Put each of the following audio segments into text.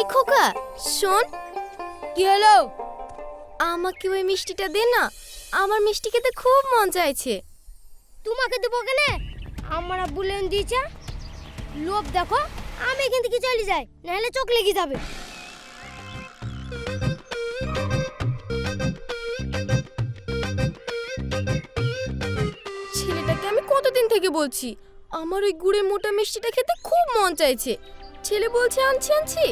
এই খোকা শোন। কি হলো? আমাকে ওই মিষ্টিটা দে না, আমার মিষ্টি খেতে খুব মন চাইছে। তোমাকে দেবো কেনে? আমার আব্বু লেন দিয়েছে। লোভ দেখো, আমি এখান থেকে চলে যাই, নাহলে চোখ লেগে যাবে। ছেলেটাকে আমি কতদিন থেকে বলছি আমার ওই গুড়ের মোটা মিষ্টিটা খেতে খুব মন চাইছে। ছেলে বলছে আনছি আনছি,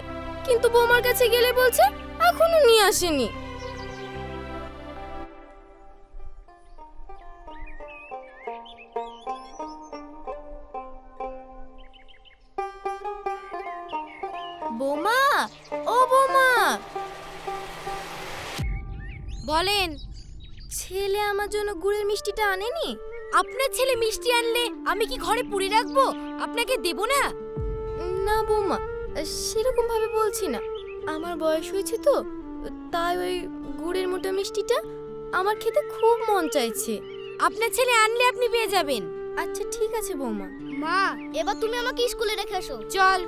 কিন্তু বৌমার কাছে গেলে বলছে এখনো নিয়ে আসেনি। বৌমা, ও বৌমা। বলেন। ছেলে আমার জন্য গুড়ের মিষ্টিটা আনেনি? আপনার ছেলে মিষ্টি আনলে আমি কি ঘরে পুড়ে রাখবো? আপনাকে দেব না? না বৌমা, সেরকম ভাবে বলছি না। আমার বয়স হয়েছে তো, তাই ওই গুড়ের মোটা মিষ্টিটা আমার খেতে খুব মন চাইছে। আপনার ছেলে আনলে আপনি পেয়ে যাবেন। আচ্ছা ঠিক আছে বৌমা। মা, এবার তুমি আমাকে স্কুলে রেখে এসো। চল।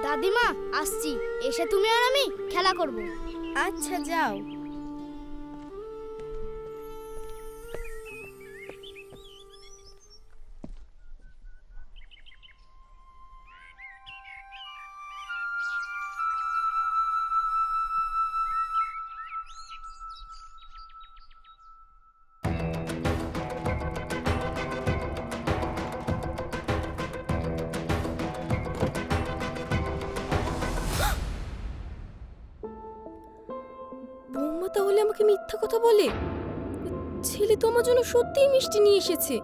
দাদিমা, আসছি। এসে তুমি আর আমি খেলা করব। আচ্ছা যাও। বৌমা তাহলে আমাকে মিথ্যা কথা বলে? ছেলে তো আমার জন্য সত্যিই মিষ্টি নিয়ে এসেছে।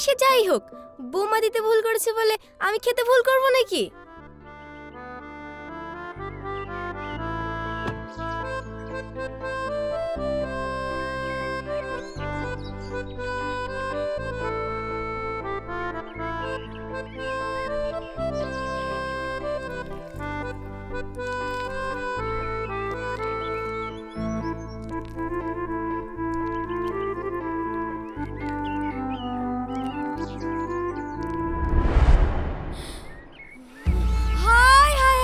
সে যাই হোক, বৌমা দিতে ভুল করেছে বলে আমি খেতে ভুল করব নাকি? হাই হাই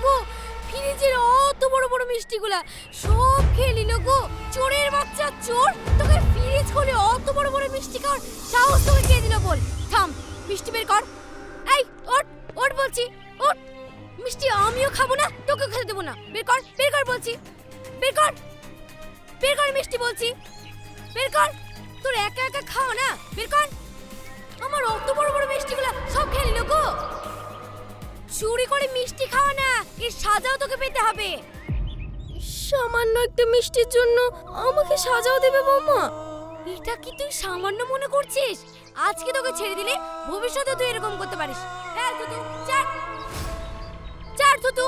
গো, ফ্রিজের অত বড় বড় মিষ্টিগুলা সব খেয়ে নিল গো। চোরের বাচ্চা চোর, তোকে ফ্রিজ খুলে অত বড় বড় মিষ্টি খাওয়ার সাহস তোকে কে দিল বল? থাম, মিষ্টি বের কর। এই ওঠ, ওঠ বলছি, ওঠ। মিষ্টি আমিও খাবো না, তোকে খেতে দেবো না। বের কর, বের কর বলছি, বের কর, বের কর মিষ্টি বলছি, বের কর। তোর একা একা খাও না, বের কর। আমার অত বড় বড় মিষ্টিগুলা সব খেয়ে নিল গো। চুরি করে মিষ্টি খাওয়া না, এর সাজাও তোকে পেতে হবে। সামান্য একটা মিষ্টির জন্য আমাকে সাজাও দেবে বৌমা? এটা কি তুই সামান্য মনে করছিস? আজকে তোকে ছেড়ে দিলে ভবিষ্যতে তুই এরকম করতে পারিস। হ্যাঁ তুতু, চার চার তুতু।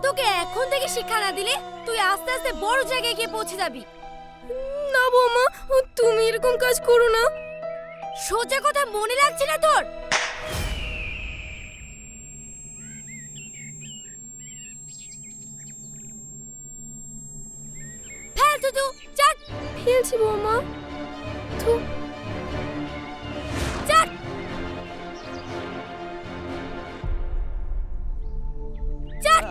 তোকে এখন থেকে শিক্ষা না দিলে তুই আস্তে আস্তে বড় জায়গায় গিয়ে পৌঁছে যাবি। না বৌমা, তুমি এরকম কাজ করো না। সোজা কথা মনে লাগছে না তোর? ফেল তুতু, চার। ফেলছি বৌমা। থু। চার। চার।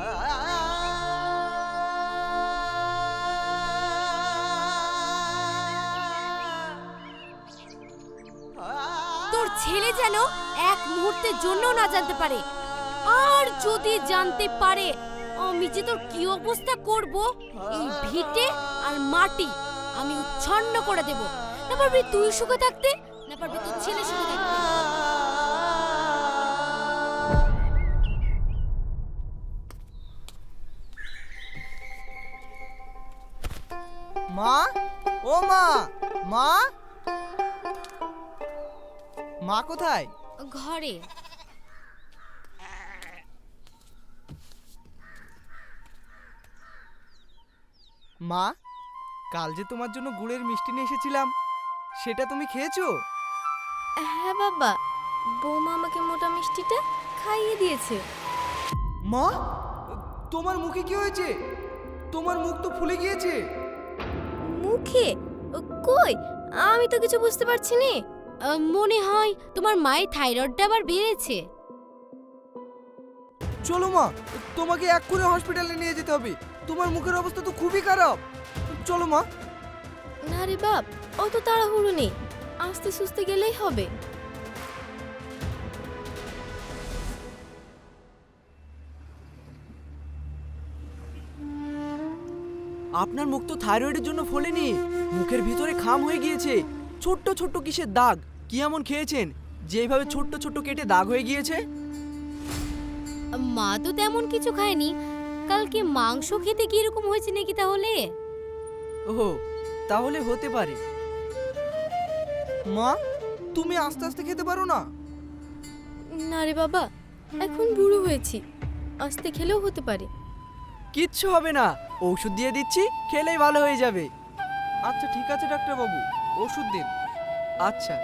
তোর ছেলে যেন এক মুহূর্তের জন্য না জানতে পারে, আর যদি জানতে পারে আমি যে তোর কি অবস্থা করব, এই ভিটে আর মাটি আমি উচ্ছন্ন করে দেব। না পারবি তুই সুখে থাকতে, না পারবি তোর ছেলে সুখে থাকতে। মা, ও মা, মা, মা কোথায়? ঘরে। মা, কাল যে তোমার জন্য গুড়ের মিষ্টি নিয়ে এসেছিলাম, সেটা তুমি খেয়েছো? হ্যাঁ বাবা, বৌমা আমাকে মোটা মিষ্টিটা খাইয়ে দিয়েছে। মা, তোমার মুখে কি হয়েছে? তোমার মুখ তো ফুলে গিয়েছে। মুখে? কই, আমি তো কিছু বুঝতে পারছি না। মনে হয় তোমার মায়ের থাইরয়েডটা আবার বেড়েছে। চলো মা, তোমাকে এক্ষুনি হসপিটালে নিয়ে যেতে হবে। তোমার মুখের অবস্থা তো খুবই খারাপ। চলো মা। না রে বাপ, অত তাড়াহুড়ো নেই, আস্তে সুস্তে গেলেই হবে। আপনার মুখ তো থাইরয়েডের জন্য ফোলেনি, মুখের ভিতরে খাম হয়ে গিয়েছে। ছোট্ট ছোট্ট কিসের দাগ? কি এমন খেয়েছেন যে এইভাবে ছোট্ট ছোট্ট কেটে দাগ হয়ে গিয়েছে? মা তো তেমন কিছু খায়নি, কালকে মাংস খেতে কি এরকম হয়েছে নাকি তাহলে? ওহো, তাহলে হতে পারে। মা, তুমি আস্তে আস্তে খেতে পারো না? না রে বাবা, এখন বুড়ো হয়েছি, আস্তে খেলেও হতে পারে। কিচ্ছু হবে না, ঔষধ দিয়ে দিচ্ছি, খেলেই ভালো হয়ে যাবে। আচ্ছা ঠিক আছে ডাক্তার বাবু, ওষুধ দিন। আচ্ছা।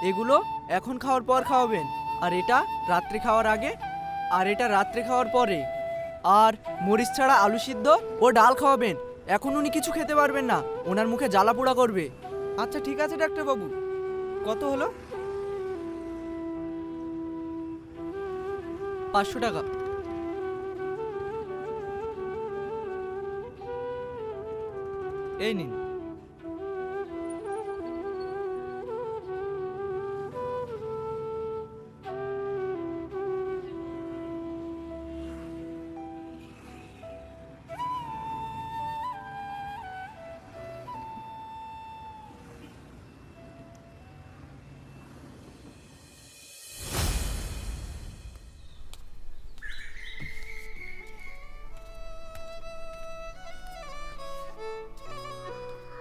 এগুলো এখন খাওয়ার পর খাওয়াবেন, আর এটা রাত্রে খাওয়ার আগে, আর এটা রাত্রে খাওয়ার পরে। আর মরিচ ছাড়া আলু সিদ্ধ ও ডাল খাওয়াবেন। এখন উনি কিছু খেতে পারবেন না, ওনার মুখে জ্বালা পোড়া করবে। আচ্ছা ঠিক আছে ডাক্তার বাবু। কত হলো? 500 টাকা। এই নিন।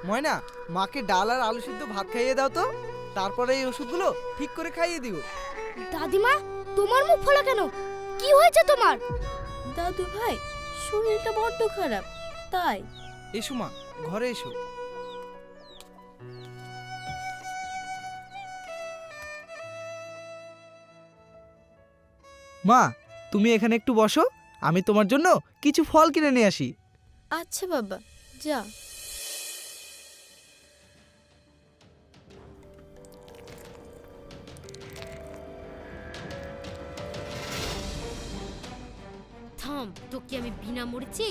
ময়না, মাকে ডাল আর আলু সিদ্ধ ভাত খাইয়ে দাও তো, তারপরে এই ওষুধগুলো ঠিক করে খাইয়ে দিও। দাদিমা, তোমার মুখ ফোলা কেন? কি হয়েছে তোমার? দাদু ভাই, শরীরটা বড্ড খারাপ, তাই। এসো মা, ঘরে এসো। মা, তুমি এখানে একটু বসো, আমি তোমার জন্য কিছু ফল কিনে নিয়ে আসি। আচ্ছা বাবা, যা। থাম, তোকে আমি বিনা মরেছি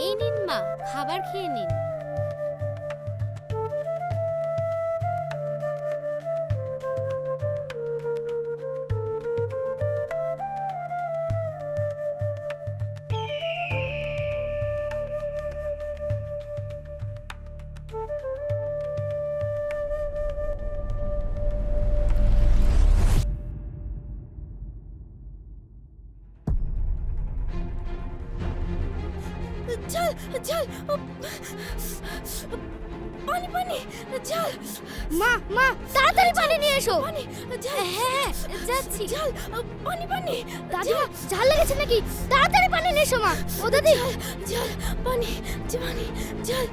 এই নিন মা, খাবার খেয়ে নিন। ঝাল ঝাল, পানি পানি, ঝাল। মা মা, তাড়াতাড়ি পানি নিয়ে এসো। পানি, ঝাল। হ্যাঁ, যাচ্ছি। ঝাল, পানি পানি। দাদিমা, ঝাল লেগেছে নাকি? তাড়াতাড়ি পানি নিয়ে এসো মা। ও দাদি, ঝাল, পানি, পানি, ঝাল,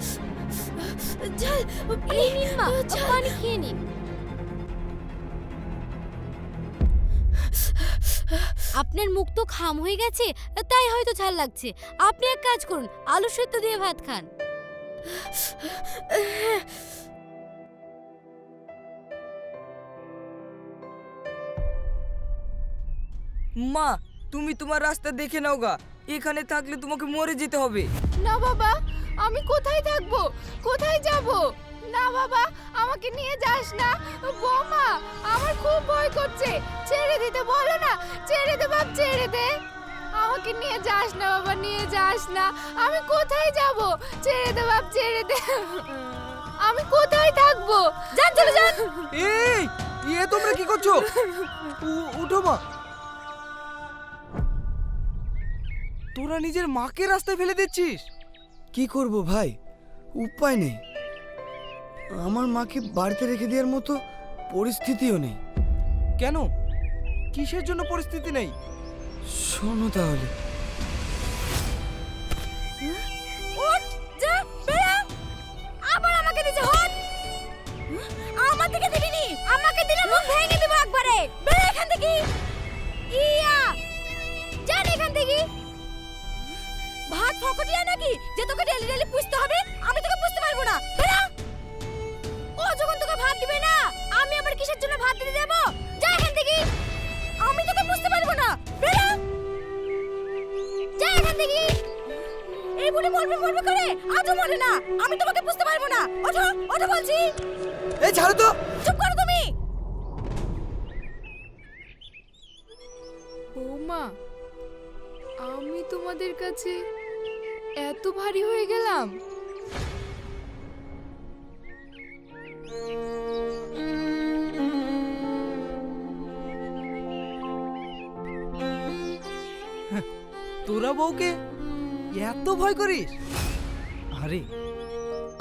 ঝাল। এই নিন মা, পানি খেয়ে নিন। আপনার মুখ তো খাম হয়ে গেছে, তাই হয়তো ঝাল লাগছে। আপনি এক কাজ করুন, আলু সেদ্ধ দিয়ে ভাত খান। মা, তুমি তোমার রাস্তা দেখে নাও গা, এখানে থাকলে তোমাকে মরে যেতে হবে। না বাবা, আমি কোথায় থাকবো, কোথায় যাব? না বাবা, আমাকে নিয়ে যাস না। বৌমা, আমার খুব ভয় করছে, ছেড়ে দিতে বলো না। ছেড়ে দে বাপ, ছেড়ে দে। আমাকে নিয়ে যাস না বাবা, নিয়ে যাস না। আমি কোথায় যাব? ছেড়ে দে বাপ, ছেড়ে দে। আমি কোথায় থাকবো? যান, চলে যান। এই তোমরা কি করছো? উঠো মা। তোরা নিজের মাকে রাস্তায় ফেলে দিচ্ছিস? কি করব ভাই, উপায় নেই। আমার মাকে বাড়িতে রেখে দেওয়ার মতো পরিস্থিতিও নেই। কেন? কিসের জন্য পরিস্থিতি নেই? শোনো তাহলে। উঠ, যা, বেরা। আবার আমাকে দিতে হট। আমার থেকে দিবি নি, আমাকে দিলে মুখ ভেঙে দেব একবারে। বেরা এখান থেকে। ইয়া, যান এখান থেকে। ভাত ফকটিয়া নাকি যে তোকে ডেলি ডেলি পুষতে হবে? আমি তোকে পুষতে পারবো না। বেরা। ও যখন তোকে ভাত দিবে না, আমি আবার কিসের জন্য ভাত দিতে দেব? যা এখান থেকে। আমি তোকে পুষতে পারবো না। বেরা। যা এখান থেকে। এই বুড়ি বলবে করে আজও মরে না। আমি তোমাকে বুঝতে পারবো না। ওঠো, ওঠো বলছি। এই ছাড়ো তো। চুপ করো তুমি। বৌমা, আমি তোমাদের কাছে এত ভারী হয়ে গেলাম? তোরা বউকে এত ভয় করিস? আরে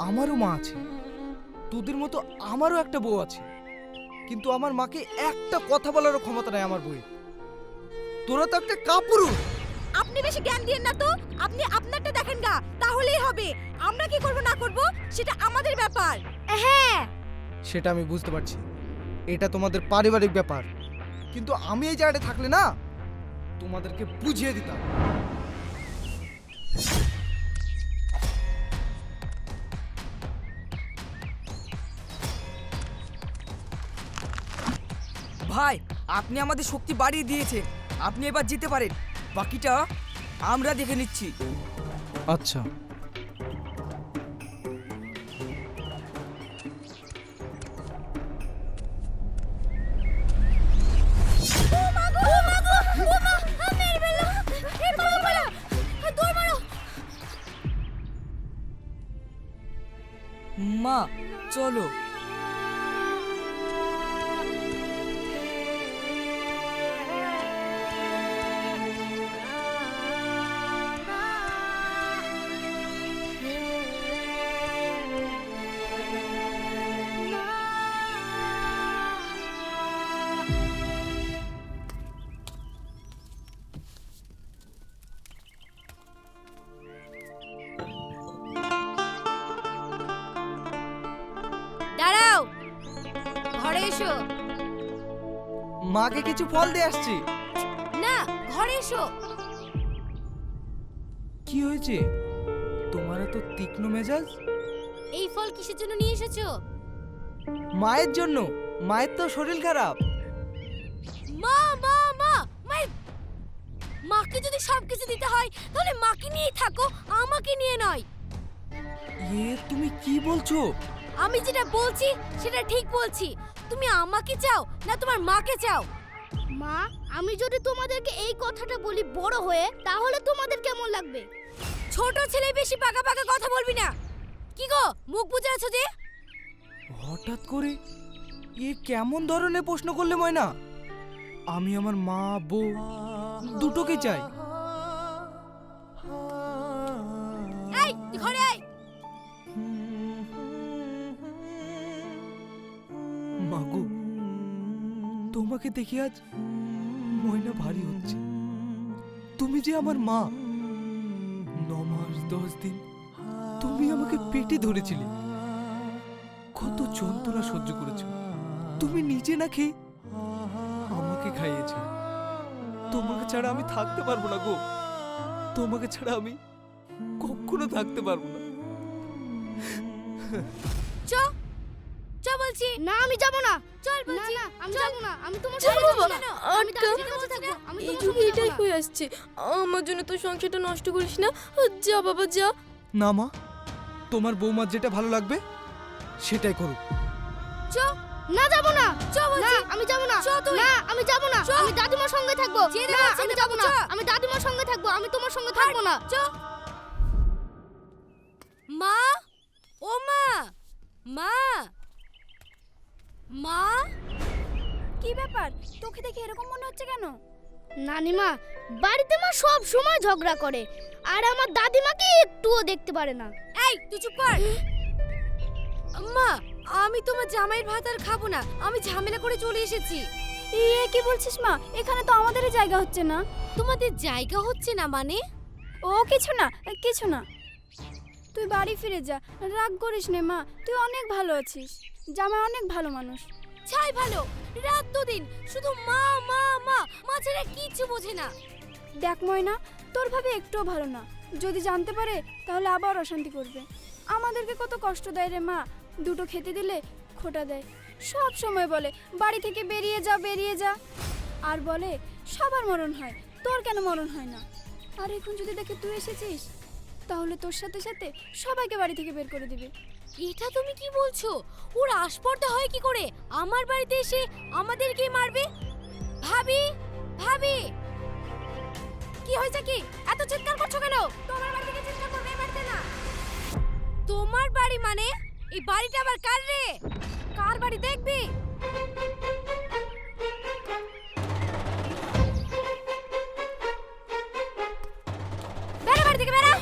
আমারও মা আছে, তোদের মতো আমারও একটা বউ আছে, কিন্তু আমার মাকে একটা কথা বলারও ক্ষমতা নাই আমার বউয়ের। তোরা তো একটা কাপুরুষ। আপনি বেশি জ্ঞান দিয়েন না তো। আপনি আপনারটা দেখেন গা, তাহলেই হবে। আমরা কি করব না করব সেটা আমাদের ব্যাপার। হ্যাঁ, সেটা আমি বুঝতে পারছি, এটা তোমাদের পারিবারিক ব্যাপার, কিন্তু আমি এই জায়গাটা থাকলে না তোমাদেরকে বুঝিয়ে দিতাম। ভাই, আপনি আমাদের শক্তি বাড়িয়ে দিয়েছেন। আপনি এবার যেতে পারেন, বাকিটা আমরা দেখে নিচ্ছি। আচ্ছা, মা চলো। দাঁড়াও, ঘরে এসো। মাকে কিছু ফল দিয়ে আসছি। না, ঘরে এসো। কি হয়েছে তোমার এত তীক্ষ্ণ মেজাজ? এই ফল কিসের জন্য নিয়ে এসেছো? মায়ের জন্য। মায়ের তো শরীর খারাপ। মা মা মা মাকে যদি সবকিছু দিতে হয় তাহলে মাকে নিয়েই থাকো, আমাকে নিয়ে নয়। তুমি কি বলছো? আমি যেটা বলছি সেটা ঠিক বলছি। তুমি আমাকে চাও না তোমার মাকে চাও? মা, আমি যদি তোমাদেরকে এই কথাটা বলি বড় হয়ে, তাহলে তোমাদের কেমন লাগবে? ছোট ছেলে বেশি পাকা পাকা কথা বলবি না। কি গো, মুখ বুজে আছো যে? হঠাৎ করে কেমন ধরনের প্রশ্ন করলে ময়না? আমি আমার মা বউ দুটোকে চাই। এই, তুই ঘরে আয়। মাগো, তোমাকে দেখে আজ ময়না ভারী হচ্ছে। তুমি যে আমার মা। 9 মাস 10 দিন তুমি আমাকে পেটে ধরেছিলে, কত যন্ত্রণা সহ্য করেছো। তুমি নিজে না খেয়ে আমাকে খাইয়েছো। তোমাকে ছাড়া আমি থাকতে পারবো না গো। তোমাকে ছাড়া আমি কখনো থাকতে পারবো না। চ চ বলছি। না, আমি যাব না। চল বলছি। না, আমি যাব না। আমি তোমার চল সাথে বাবা, যাব না। আমি আটকা। দাদির কাছে থাকবো। আমি এই তোমার যুগে সাথে এটাই যাব না। হয়ে আসছে। আমার জন্য তো সংসারটা নষ্ট করিস না। যা বাবা যা। না মা, তোমার বৌমার যেটা ভালো লাগবে সেটাই করুক। চ না যাব না না আমি যাব না না আমি যাব না আমি দাদিমার সঙ্গে থাকবো না আমি যাব না আমি দাদিমার সঙ্গে থাকবো আমি তোমার সঙ্গে থাকবো না মা ও মা মা মা কি ব্যাপার তোকে দেখে এরকম মনে হচ্ছে কেন নানিমা বাড়িতে মা সব সময় ঝগড়া করে আর আমার দাদিমাকে একটুও দেখতে পারে না এই তুই চুপ কর মা আমি তোমার জামাইয়ের ভাত আর খাবো না আমি ঝামেলা করে চলে এসেছি এ কি বলছিস মা এখানে তো আমাদেরই জায়গা হচ্ছে না তোমাদের জায়গা হচ্ছে না মানে ও কিছু না তুই বাড়ি ফিরে যা রাগ করিস নে মা তুই অনেক ভালো আছিস জামাই অনেক ভালো মানুষ ছাই ভালো রাত দুদিন শুধু মা মা মা মাছেরা কিচ্ছু বোঝে না দেখ ময়না তোর ভাবে একটুও ভালো না যদি জানতে পারে তাহলে আবার অশান্তি করবে আমাদেরকে কত কষ্ট দেয় রে মা দুটো খেতে দিলে খোটা দেয় সব সময় বলে বাড়ি থেকে বেরিয়ে যা আর বলে সবার মরণ হয় তোর কেন মরণ হয় না আর এখন যদি দেখে তুই এসেছিস তাহলে তোর সাথে সাথে সবাইকে বাড়ি থেকে বের করে দিবে এটা তুমি কি বলছো ওর আসপর্দা হয় কি করে আমার বাড়িতে এসে আমাদেরকেই মারবে ভাবি ভাবি কি হয়েছে কি এত চিৎকার করছো কেন তোমার বাড়ি থেকে চিৎকার করবে বাড়িতে না তোমার বাড়ি মানে এই বাড়িটা আবার কার রে কার বাড়ি দেখবি বেরা বাড়ি থেকে বেরা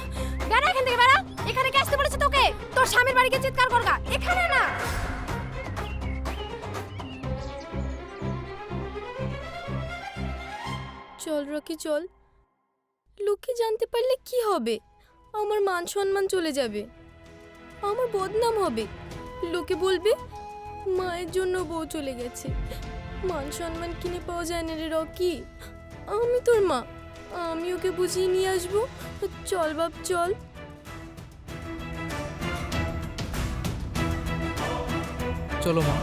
এখান থেকে বেরা এখানে কে আসতে বলেছে তোকে তোর স্বামীর বাড়িতে চিৎকার করগা এখানে না চল রকি চল লোকে জানতে পারলে কি হবে আমার মান সম্মান চলে যাবে আমার বদনাম হবে লোকে বলবে মায়ের জন্য বউ চলে গেছে মান সম্মান কিনে পাওয়া যায় না রে রকি আমি তোর মা আমি ওকে বুঝিয়ে নিয়ে আসবো চল বাপ চল চলো মা।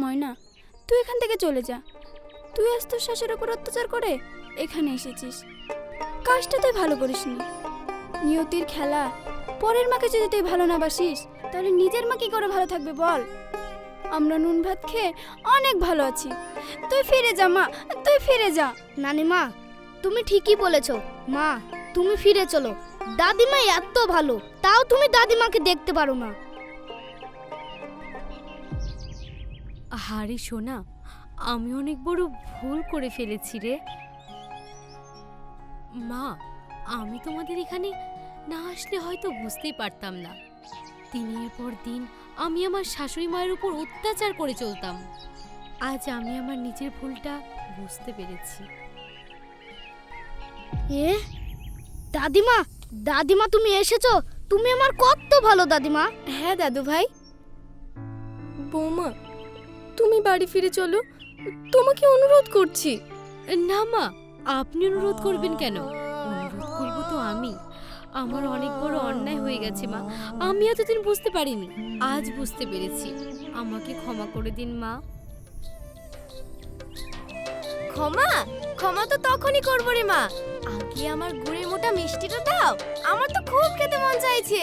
ময়না তুই এখান থেকে চলে যা তুই আজ তোর শাশুর উপর অত্যাচার করে এখানে এসেছিস কাজটা তুই ভালো করিসনি নিয়তির খেলা পরের মাকে যদি তুই ভালো না বাসিস তাহলে নিজের মা কি করে ভালো থাকবে বল আমরা নুন ভাত খেয়ে অনেক ভালো আছি তুই ফিরে যা মা তুই ফিরে যা নানিমা তুমি ঠিকই বলেছো মা তুমি ফিরে চলো দাদিমা এত ভালো তাও তুমি দাদিমাকে দেখতে পারো না আরে সোনা আমি অনেক বড় ভুল করে ফেলেছি রে মা আমি তোমাদের এখানে না আসলে হয়তো বুঝতেই পারতাম না দিনের পর দিন আমি আমার শাশুড়ি মায়ের উপর অত্যাচার করে চলতাম আজ আমি আমার নিজের ভুলটা বুঝতে পেরেছি এ দাদিমা তুমি এসেছো তুমি আমার কত ভালো দাদিমা হ্যাঁ দাদু ভাই বৌমা তুমি বাড়ি ফিরে চলো তোমাকে অনুরোধ করছি না মা আপনি অনুরোধ করবেন কেন অনুরোধ করব তো আমি আমার অনেক বড় অন্যায় হয়ে গেছে মা আমি এতদিন বুঝতে পারিনি আজ বুঝতে পেরেছি আমাকে ক্ষমা করে দিন মা ক্ষমা তো তখনই করবো রে মা আগে আমার গুড়ের মোটা মিষ্টিটা দাও আমার তো খুব খেতে মন চাইছে